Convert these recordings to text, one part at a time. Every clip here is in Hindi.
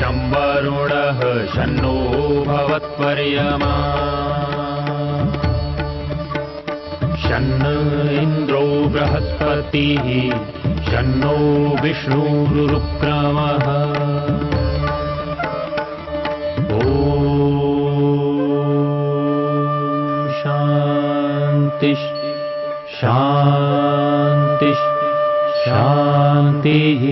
शं वरुणः शन्नो भवत्पर्यमा शन्न इन्द्रो बृहस्पतिः शन्नो विष्णुरुक्रमः ॐ शान्ति शान्ति शान्तिः।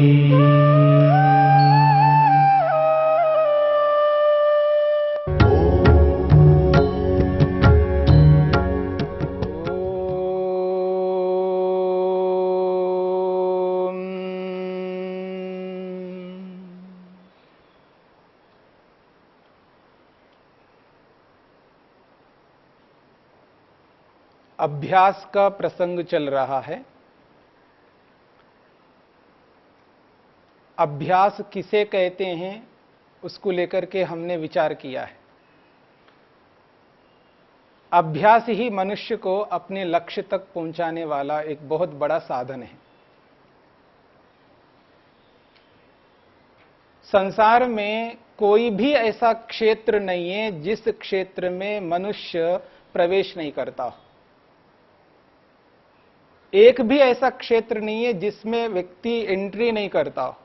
अभ्यास का प्रसंग चल रहा है। अभ्यास किसे कहते हैं उसको लेकर के हमने विचार किया है। अभ्यास ही मनुष्य को अपने लक्ष्य तक पहुंचाने वाला एक बहुत बड़ा साधन है। संसार में कोई भी ऐसा क्षेत्र नहीं है जिस क्षेत्र में मनुष्य प्रवेश नहीं करता हो। एक भी ऐसा क्षेत्र नहीं है जिसमें व्यक्ति एंट्री नहीं करता हो।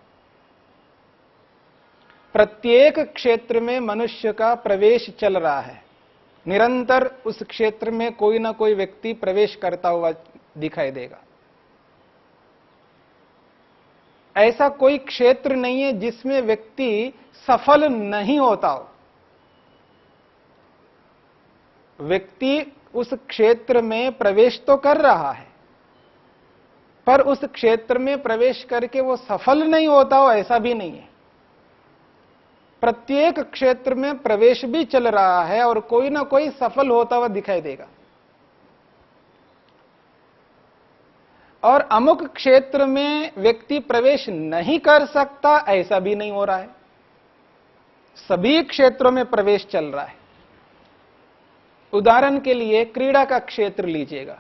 प्रत्येक क्षेत्र में मनुष्य का प्रवेश चल रहा है। निरंतर उस क्षेत्र में कोई ना कोई व्यक्ति प्रवेश करता हुआ दिखाई देगा। ऐसा कोई क्षेत्र नहीं है जिसमें व्यक्ति सफल नहीं होता हो। व्यक्ति उस क्षेत्र में प्रवेश तो कर रहा है, पर उस क्षेत्र में प्रवेश करके वो सफल नहीं होता हो, ऐसा भी नहीं है। प्रत्येक क्षेत्र में प्रवेश भी चल रहा है और कोई ना कोई सफल होता हुआ दिखाई देगा। और अमुक क्षेत्र में व्यक्ति प्रवेश नहीं कर सकता, ऐसा भी नहीं हो रहा है। सभी क्षेत्रों में प्रवेश चल रहा है। उदाहरण के लिए क्रीड़ा का क्षेत्र लीजिएगा।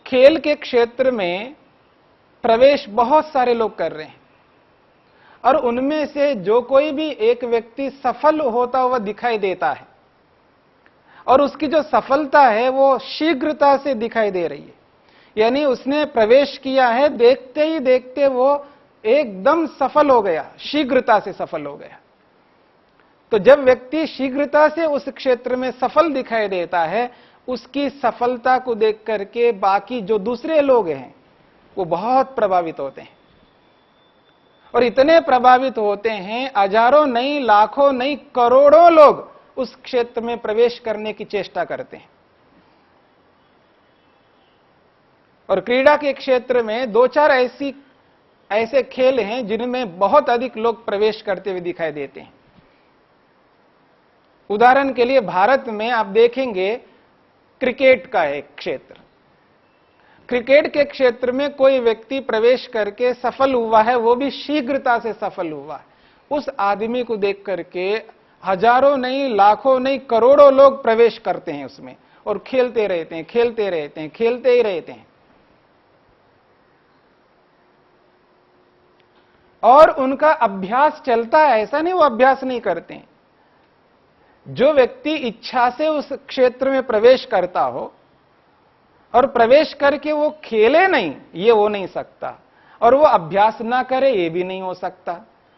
खेल के क्षेत्र में प्रवेश बहुत सारे लोग कर रहे हैं और उनमें से जो कोई भी एक व्यक्ति सफल होता हुआ दिखाई देता है और उसकी जो सफलता है वो शीघ्रता से दिखाई दे रही है। यानी उसने प्रवेश किया है, देखते ही देखते वो एकदम सफल हो गया, शीघ्रता से सफल हो गया। तो जब व्यक्ति शीघ्रता से उस क्षेत्र में सफल दिखाई देता है, उसकी सफलता को देख करके बाकी जो दूसरे लोग हैं वो बहुत प्रभावित होते हैं। और इतने प्रभावित होते हैं, हजारों नहीं, लाखों नहीं, करोड़ों लोग उस क्षेत्र में प्रवेश करने की चेष्टा करते हैं। और क्रीड़ा के क्षेत्र में दो चार ऐसे खेल हैं जिनमें बहुत अधिक लोग प्रवेश करते हुए दिखाई देते हैं। उदाहरण के लिए भारत में आप देखेंगे क्रिकेट का एक क्षेत्र। क्रिकेट के क्षेत्र में कोई व्यक्ति प्रवेश करके सफल हुआ है, वो भी शीघ्रता से सफल हुआ है। उस आदमी को देख करके हजारों नहीं, लाखों नहीं, करोड़ों लोग प्रवेश करते हैं उसमें और खेलते रहते हैं, खेलते रहते हैं, खेलते ही रहते हैं। और उनका अभ्यास चलता है, ऐसा नहीं वो अभ्यास नहीं करते हैं। जो व्यक्ति इच्छा से उस क्षेत्र में प्रवेश करता हो और प्रवेश करके वो खेले नहीं, ये हो नहीं सकता। और वो अभ्यास ना करे, ये भी नहीं हो सकता।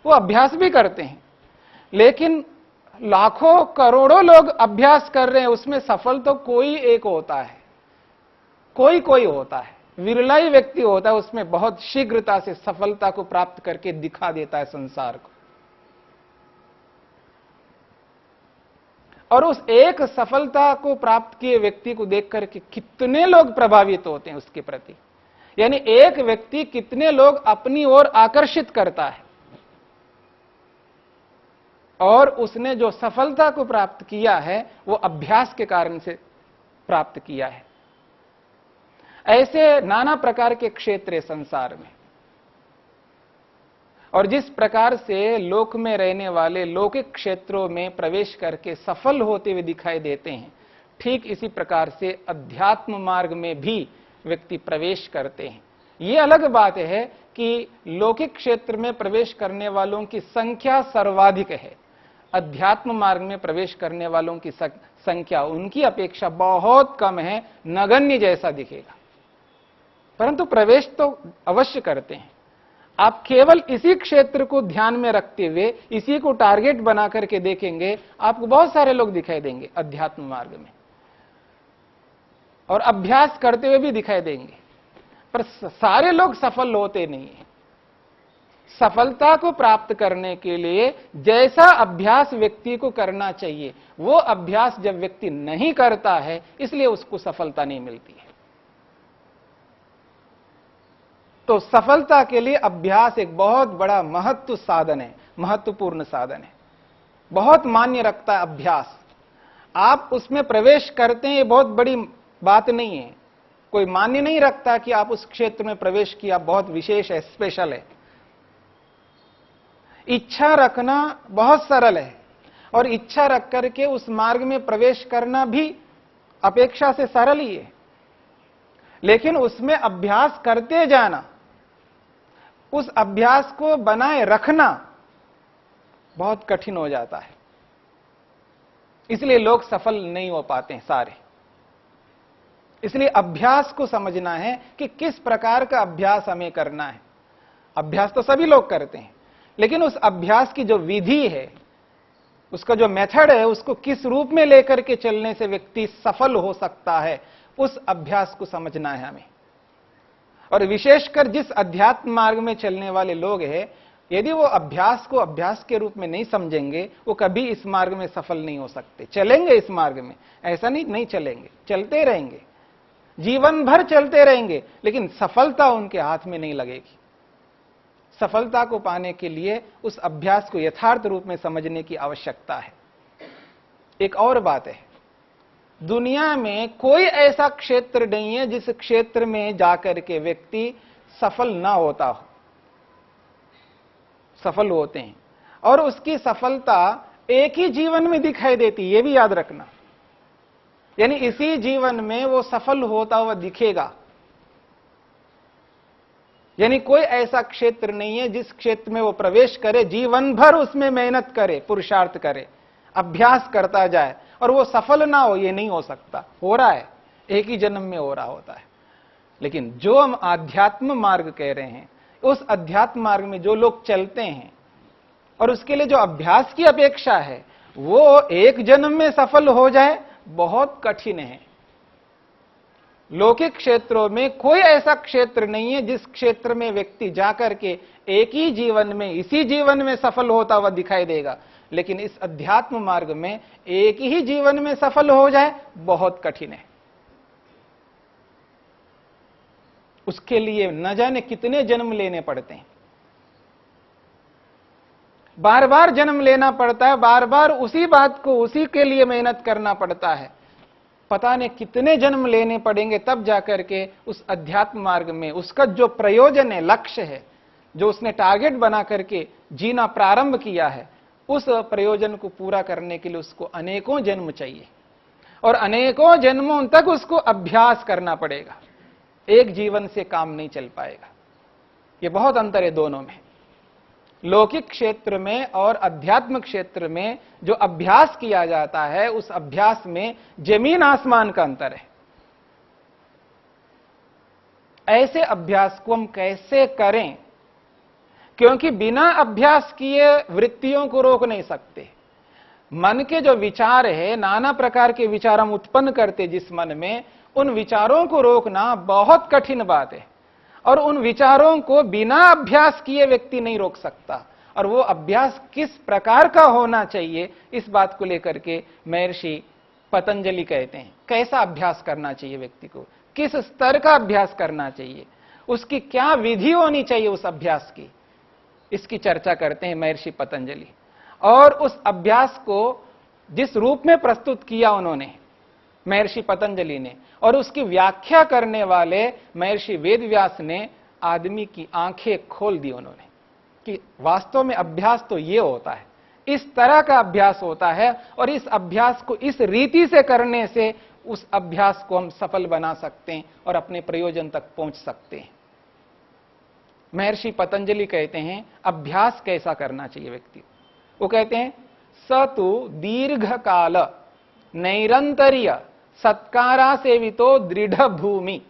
वो अभ्यास भी करते हैं, लेकिन लाखों करोड़ों लोग अभ्यास कर रहे हैं, उसमें सफल तो कोई एक होता है, कोई होता है। विरला ही व्यक्ति होता है उसमें बहुत शीघ्रता से सफलता को प्राप्त करके दिखा देता है संसार को। और उस एक सफलता को प्राप्त किए व्यक्ति को देख करके कितने लोग प्रभावित होते हैं उसके प्रति। यानी एक व्यक्ति कितने लोग अपनी ओर आकर्षित करता है, और उसने जो सफलता को प्राप्त किया है वो अभ्यास के कारण से प्राप्त किया है। ऐसे नाना प्रकार के क्षेत्र है संसार में। और जिस प्रकार से लोक में रहने वाले लौकिक क्षेत्रों में प्रवेश करके सफल होते हुए दिखाई देते हैं, ठीक इसी प्रकार से अध्यात्म मार्ग में भी व्यक्ति प्रवेश करते हैं। ये अलग बात है कि लौकिक क्षेत्र में प्रवेश करने वालों की संख्या सर्वाधिक है, अध्यात्म मार्ग में प्रवेश करने वालों की संख्या उनकी अपेक्षा बहुत कम है, नगण्य जैसा दिखेगा। परंतु प्रवेश तो अवश्य करते हैं। आप केवल इसी क्षेत्र को ध्यान में रखते हुए इसी को टारगेट बना करके देखेंगे, आपको बहुत सारे लोग दिखाई देंगे अध्यात्म मार्ग में, और अभ्यास करते हुए भी दिखाई देंगे, पर सारे लोग सफल होते नहीं हैं। सफलता को प्राप्त करने के लिए जैसा अभ्यास व्यक्ति को करना चाहिए, वो अभ्यास जब व्यक्ति नहीं करता है, इसलिए उसको सफलता नहीं मिलती है। तो सफलता के लिए अभ्यास एक बहुत बड़ा महत्वपूर्ण साधन है, बहुत मान्य रखता है अभ्यास। आप उसमें प्रवेश करते हैं, ये बहुत बड़ी बात नहीं है। कोई मान्य नहीं रखता कि आप उस क्षेत्र में प्रवेश किया बहुत विशेष है, स्पेशल है। इच्छा रखना बहुत सरल है, और इच्छा रख करके उस मार्ग में प्रवेश करना भी अपेक्षा से सरल ही है, लेकिन उसमें अभ्यास करते जाना, उस अभ्यास को बनाए रखना बहुत कठिन हो जाता है। इसलिए लोग सफल नहीं हो पाते हैं सारे। इसलिए अभ्यास को समझना है कि किस प्रकार का अभ्यास हमें करना है। अभ्यास तो सभी लोग करते हैं, लेकिन उस अभ्यास की जो विधि है, उसका जो मेथड है, उसको किस रूप में लेकर के चलने से व्यक्ति सफल हो सकता है, उस अभ्यास को समझना है हमें। और विशेषकर जिस अध्यात्म मार्ग में चलने वाले लोग हैं, यदि वो अभ्यास को अभ्यास के रूप में नहीं समझेंगे, वो कभी इस मार्ग में सफल नहीं हो सकते। चलेंगे इस मार्ग में, ऐसा नहीं चलेंगे, चलते रहेंगे, जीवन भर चलते रहेंगे, लेकिन सफलता उनके हाथ में नहीं लगेगी। सफलता को पाने के लिए उस अभ्यास को यथार्थ रूप में समझने की आवश्यकता है। एक और बात है, दुनिया में कोई ऐसा क्षेत्र नहीं है जिस क्षेत्र में जाकर के व्यक्ति सफल ना होता हो। सफल होते हैं, और उसकी सफलता एक ही जीवन में दिखाई देती, ये भी याद रखना। यानी इसी जीवन में वो सफल होता हुआ दिखेगा। यानी कोई ऐसा क्षेत्र नहीं है जिस क्षेत्र में वो प्रवेश करे, जीवन भर उसमें मेहनत करे, पुरुषार्थ करे, अभ्यास करता जाए, और वो सफल ना हो, ये नहीं हो सकता। हो रहा है, एक ही जन्म में हो रहा होता है। लेकिन जो हम आध्यात्म मार्ग कह रहे हैं, उस अध्यात्म मार्ग में जो लोग चलते हैं और उसके लिए जो अभ्यास की अपेक्षा है, वो एक जन्म में सफल हो जाए, बहुत कठिन है। लौकिक क्षेत्रों में कोई ऐसा क्षेत्र नहीं है जिस क्षेत्र में व्यक्ति जाकर के एक ही जीवन में, इसी जीवन में सफल होता हुआ दिखाई देगा। लेकिन इस अध्यात्म मार्ग में एक ही जीवन में सफल हो जाए, बहुत कठिन है। उसके लिए न जाने कितने जन्म लेने पड़ते हैं, बार बार जन्म लेना पड़ता है, बार बार उसी बात को, उसी के लिए मेहनत करना पड़ता है। पता नहीं कितने जन्म लेने पड़ेंगे, तब जाकर के उस अध्यात्म मार्ग में उसका जो प्रयोजन है, लक्ष्य है, जो उसने टारगेट बना करके जीना प्रारंभ किया है, उस प्रयोजन को पूरा करने के लिए उसको अनेकों जन्म चाहिए, और अनेकों जन्मों तक उसको अभ्यास करना पड़ेगा। एक जीवन से काम नहीं चल पाएगा। ये बहुत अंतर है दोनों में। लौकिक क्षेत्र में और अध्यात्म क्षेत्र में जो अभ्यास किया जाता है, उस अभ्यास में जमीन आसमान का अंतर है। ऐसे अभ्यास को हम कैसे करें, क्योंकि बिना अभ्यास किए वृत्तियों को रोक नहीं सकते। मन के जो विचार है, नाना प्रकार के विचार हम उत्पन्न करते जिस मन में, उन विचारों को रोकना बहुत कठिन बात है। और उन विचारों को बिना अभ्यास किए व्यक्ति नहीं रोक सकता। और वो अभ्यास किस प्रकार का होना चाहिए, इस बात को लेकर के महर्षि पतंजलि कहते हैं। कैसा अभ्यास करना चाहिए व्यक्ति को, किस स्तर का अभ्यास करना चाहिए, उसकी क्या विधि होनी चाहिए उस अभ्यास की, इसकी चर्चा करते हैं महर्षि पतंजलि। और उस अभ्यास को जिस रूप में प्रस्तुत किया उन्होंने, महर्षि पतंजलि ने, और उसकी व्याख्या करने वाले महर्षि वेदव्यास ने, आदमी की आंखें खोल दी उन्होंने कि वास्तव में अभ्यास तो ये होता है, इस तरह का अभ्यास होता है, और इस अभ्यास को इस रीति से करने से उस अभ्यास को हम सफल बना सकते हैं और अपने प्रयोजन तक पहुंच सकते हैं। महर्षि पतंजलि कहते हैं अभ्यास कैसा करना चाहिए व्यक्ति। वो कहते हैं स तु दीर्घ काल नैरंतर्य सत्कारा सेवितो दृढ़ भूमि।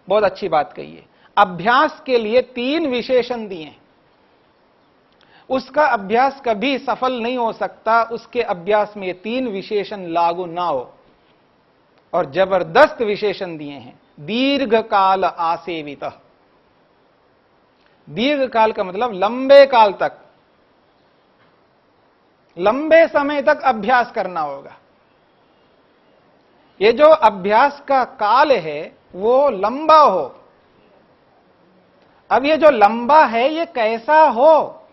बहुत अच्छी बात कही है। अभ्यास के लिए 3 विशेषण दिए हैं। उसका अभ्यास कभी सफल नहीं हो सकता उसके अभ्यास में 3 विशेषण लागू ना हो। और जबरदस्त विशेषण दिए हैं। दीर्घ काल आसेवित। दीर्घ काल का मतलब लंबे काल तक, लंबे समय तक अभ्यास करना होगा। ये जो अभ्यास का काल है वो लंबा हो। अब ये जो लंबा है ये कैसा हो,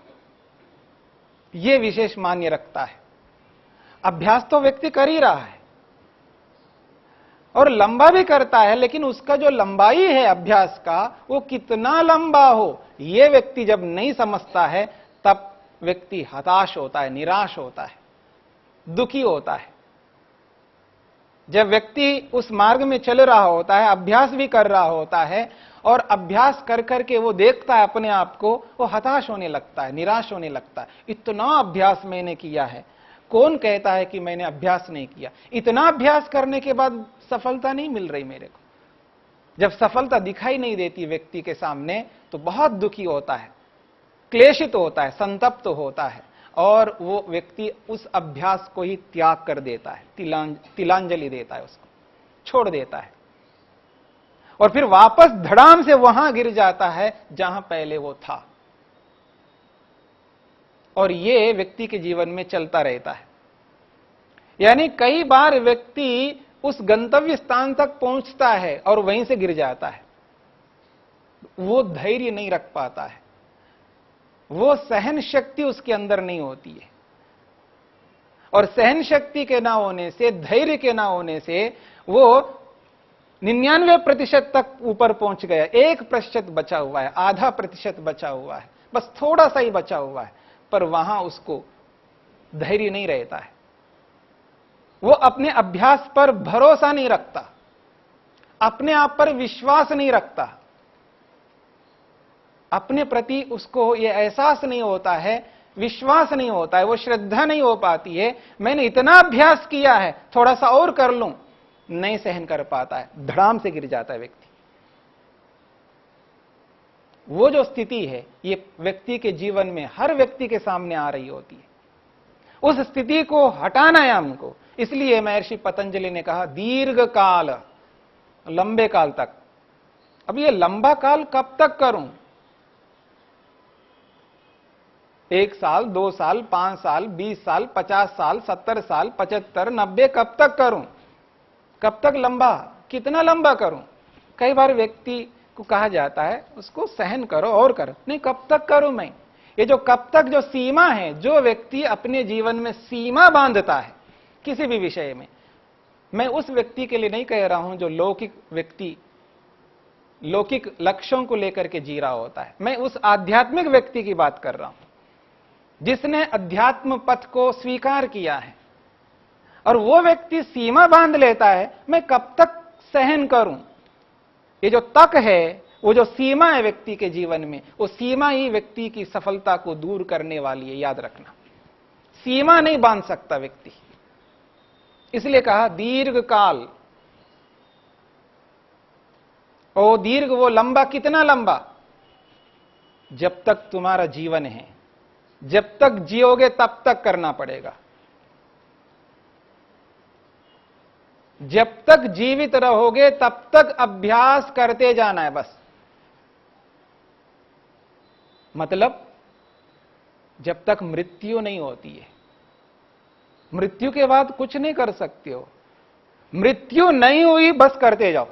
ये विशेष मान्य रखता है। अभ्यास तो व्यक्ति कर ही रहा है और लंबा भी करता है, लेकिन उसका जो लंबाई है अभ्यास का वो कितना लंबा हो, ये व्यक्ति जब नहीं समझता है तब व्यक्ति हताश होता है, निराश होता है, दुखी होता है। जब व्यक्ति उस मार्ग में चल रहा होता है, अभ्यास भी कर रहा होता है और अभ्यास कर करके वो देखता है अपने आप को, वो हताश होने लगता है, निराश होने लगता है। इतना अभ्यास मैंने किया है, कौन कहता है कि मैंने अभ्यास नहीं किया। इतना अभ्यास करने के बाद सफलता नहीं मिल रही मेरे को। जब सफलता दिखाई नहीं देती व्यक्ति के सामने तो बहुत दुखी होता है, क्लेशित होता है, संतप्त होता है और वो व्यक्ति उस अभ्यास को ही त्याग कर देता है, तिलांजलि देता है, उसको छोड़ देता है और फिर वापस धड़ाम से वहां गिर जाता है जहां पहले वो था। और ये व्यक्ति के जीवन में चलता रहता है। यानी कई बार व्यक्ति उस गंतव्य स्थान तक पहुंचता है और वहीं से गिर जाता है। वो धैर्य नहीं रख पाता है, वो सहन शक्ति उसके अंदर नहीं होती है और सहन शक्ति के ना होने से, धैर्य के ना होने से वो 99% तक ऊपर पहुंच गया, 1% बचा हुआ है, आधा प्रतिशत बचा हुआ है, बस थोड़ा सा ही बचा हुआ है, पर वहां उसको धैर्य नहीं रहता है। वो अपने अभ्यास पर भरोसा नहीं रखता, अपने आप पर विश्वास नहीं रखता, अपने प्रति उसको ये एहसास नहीं होता है, विश्वास नहीं होता है, वो श्रद्धा नहीं हो पाती है। मैंने इतना अभ्यास किया है, थोड़ा सा और कर लूं, नहीं सहन कर पाता है, धड़ाम से गिर जाता है व्यक्ति। वो जो स्थिति है ये व्यक्ति के जीवन में हर व्यक्ति के सामने आ रही होती है। उस स्थिति को हटाना है हमको। इसलिए महर्षि पतंजलि ने कहा दीर्घ काल, लंबे काल तक। अब ये लंबा काल कब तक करूं? 1 साल, 2 साल, 5 साल, 20 साल, 50 साल, 70 साल, 75, 90, कब तक करूं? कब तक लंबा, कितना लंबा करूं? कई बार व्यक्ति को कहा जाता है उसको सहन करो और करो, नहीं कब तक करूं मैं? ये जो कब तक जो सीमा है, जो व्यक्ति अपने जीवन में सीमा बांधता है किसी भी विषय में, मैं उस व्यक्ति के लिए नहीं कह रहा हूं जो लौकिक व्यक्ति लौकिक लक्ष्यों को लेकर के जी रहा होता है, मैं उस आध्यात्मिक व्यक्ति की बात कर रहा हूं जिसने अध्यात्म पथ को स्वीकार किया है और वो व्यक्ति सीमा बांध लेता है, मैं कब तक सहन करूं। ये जो तक है, वो जो सीमा है व्यक्ति के जीवन में, वो सीमा ही व्यक्ति की सफलता को दूर करने वाली है, याद रखना। सीमा नहीं बांध सकता व्यक्ति, इसलिए कहा दीर्घ काल। ओ दीर्घ, वो लंबा, कितना लंबा? जब तक तुम्हारा जीवन है, जब तक जियोगे तब तक करना पड़ेगा। जब तक जीवित रहोगे तब तक अभ्यास करते जाना है बस। मतलब जब तक मृत्यु नहीं होती है, मृत्यु के बाद कुछ नहीं कर सकते हो। मृत्यु नहीं हुई बस करते जाओ,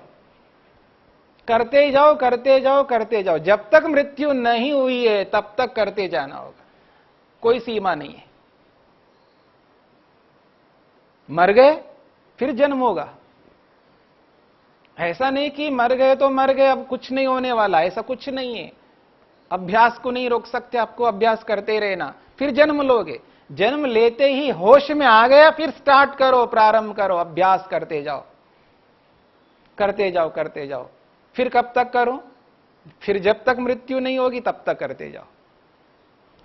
करते जाओ, करते जाओ, करते जाओ। जब तक मृत्यु नहीं हुई है तब तक करते जाना होगा, कोई सीमा नहीं है। मर गए फिर जन्म होगा। ऐसा नहीं कि मर गए तो मर गए, अब कुछ नहीं होने वाला, ऐसा कुछ नहीं है। अभ्यास को नहीं रोक सकते, आपको अभ्यास करते रहना, फिर जन्म लोगे। जन्म लेते ही होश में आ गया, फिर स्टार्ट करो, प्रारंभ करो, अभ्यास करते जाओ, करते जाओ, करते जाओ। फिर कब तक करो? फिर जब तक मृत्यु नहीं होगी तब तक करते जाओ,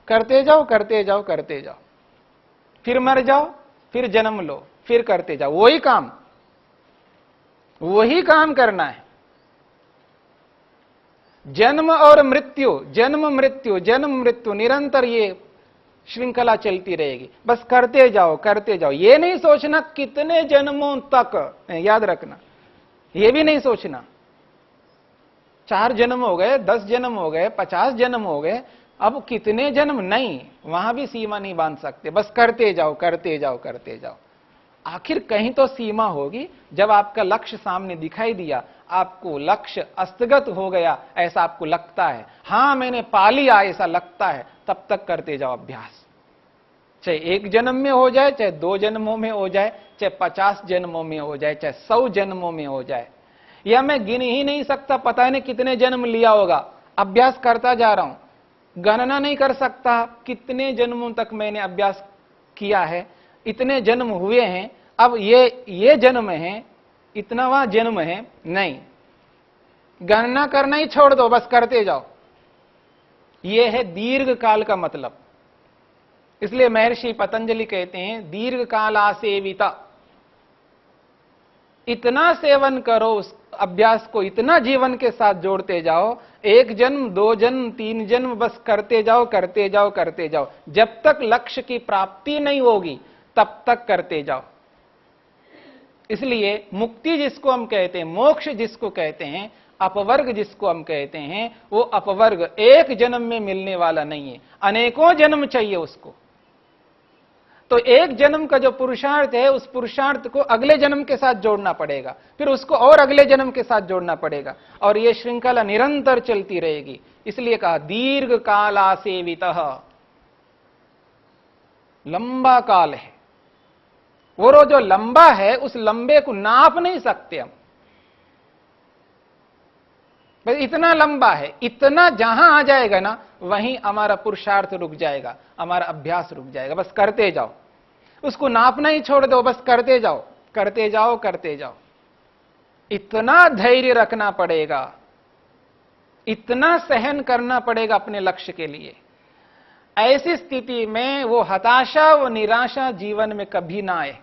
करते जाओ, करते जाओ, करते जाओ, फिर मर जाओ, फिर जन्म लो, फिर करते जाओ, वही काम करना है। जन्म और मृत्यु, जन्म मृत्यु, जन्म मृत्यु, निरंतर ये श्रृंखला चलती रहेगी। बस करते जाओ, करते जाओ। ये नहीं सोचना कितने जन्मों तक, याद रखना, ये भी नहीं सोचना 4 जन्म हो गए, 10 जन्म हो गए, 50 जन्म हो गए, अब कितने जन्म, नहीं, वहां भी सीमा नहीं बांध सकते। बस करते जाओ, करते जाओ, करते जाओ। आखिर कहीं तो सीमा होगी। जब आपका लक्ष्य सामने दिखाई दिया, आपको लक्ष्य अस्तगत हो गया, ऐसा आपको लगता है, हां मैंने पा लिया ऐसा लगता है, तब तक करते जाओ अभ्यास। चाहे 1 जन्म में हो जाए, चाहे 2 जन्मों में हो जाए, चाहे 50 जन्मों में हो जाए, चाहे 100 जन्मों में हो जाए, या मैं गिन ही नहीं सकता, पता नहीं कितने जन्म लिया होगा, अभ्यास करता जा रहा हूं, गणना नहीं कर सकता कितने जन्मों तक मैंने अभ्यास किया है, इतने जन्म हुए हैं, अब ये जन्म है, इतनावा जन्म है, नहीं, गणना करना ही छोड़ दो, बस करते जाओ। यह है दीर्घ काल का मतलब। इसलिए महर्षि पतंजलि कहते हैं दीर्घ काल आसेविता, इतना सेवन करो उस अभ्यास को, इतना जीवन के साथ जोड़ते जाओ, 1 जन्म, 2 जन्म, 3 जन्म, बस करते जाओ, करते जाओ, करते जाओ। जब तक लक्ष्य की प्राप्ति नहीं होगी तब तक करते जाओ। इसलिए मुक्ति जिसको हम कहते हैं, मोक्ष जिसको कहते हैं, अपवर्ग जिसको हम कहते हैं, वो अपवर्ग 1 जन्म में मिलने वाला नहीं है, अनेकों जन्म चाहिए उसको। तो 1 जन्म का जो पुरुषार्थ है, उस पुरुषार्थ को अगले जन्म के साथ जोड़ना पड़ेगा, फिर उसको और अगले जन्म के साथ जोड़ना पड़ेगा, और यह श्रृंखला निरंतर चलती रहेगी। इसलिए कहा दीर्घ काला सेवितः, लंबा काल है। वो जो लंबा है, उस लंबे को नाप नहीं सकते हम। बस इतना लंबा है, इतना जहां आ जाएगा ना, वहीं हमारा पुरुषार्थ रुक जाएगा, हमारा अभ्यास रुक जाएगा। बस करते जाओ, उसको नापना ही छोड़ दो, बस करते जाओ, करते जाओ, करते जाओ। इतना धैर्य रखना पड़ेगा, इतना सहन करना पड़ेगा अपने लक्ष्य के लिए। ऐसी स्थिति में वो हताशा, वो निराशा जीवन में कभी ना आए।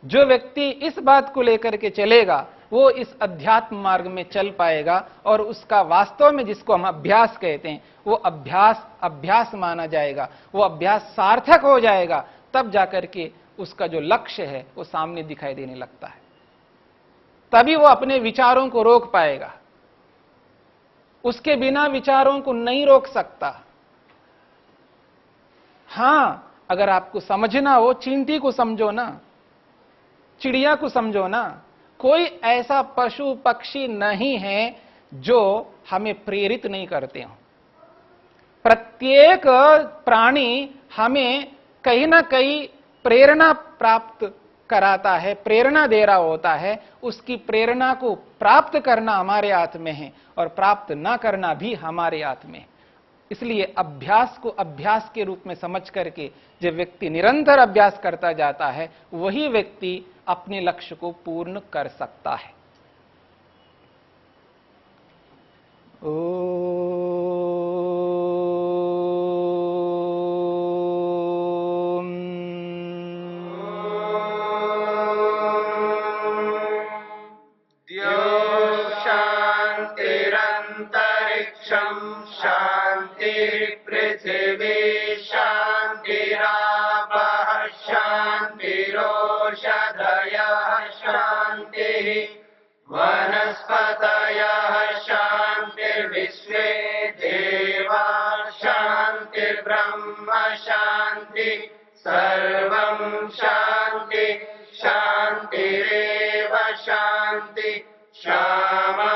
जो व्यक्ति इस बात को लेकर के चलेगा, वो इस अध्यात्म मार्ग में चल पाएगा, और उसका वास्तव में जिसको हम अभ्यास कहते हैं, वो अभ्यास माना जाएगा, वो अभ्यास सार्थक हो जाएगा। तब जाकर के उसका जो लक्ष्य है वो सामने दिखाई देने लगता है। तभी वो अपने विचारों को रोक पाएगा। उसके बिना विचारों को नहीं रोक सकता। हां, अगर आपको समझना हो, चींटी को समझो ना, चिड़िया को समझो ना। कोई ऐसा पशु पक्षी नहीं है जो हमें प्रेरित नहीं करते हो। प्रत्येक प्राणी हमें कहीं ना कहीं प्रेरणा प्राप्त कराता है, प्रेरणा दे रहा होता है। उसकी प्रेरणा को प्राप्त करना हमारे हाथ में है, और प्राप्त ना करना भी हमारे हाथ में है। इसलिए अभ्यास को अभ्यास के रूप में समझ करके जब व्यक्ति निरंतर अभ्यास करता जाता है, वही व्यक्ति अपने लक्ष्य को पूर्ण कर सकता है। शांतिरंतरिक्षं शांतिर्पृथिवी शांतिरापः शांतिरोषधयः शांतिः वनस्पतयः शांतिर्विश्वे देवाः शांतिर्ब्रह्म शांति सर्वं शांति शांतिरेव शांति शामा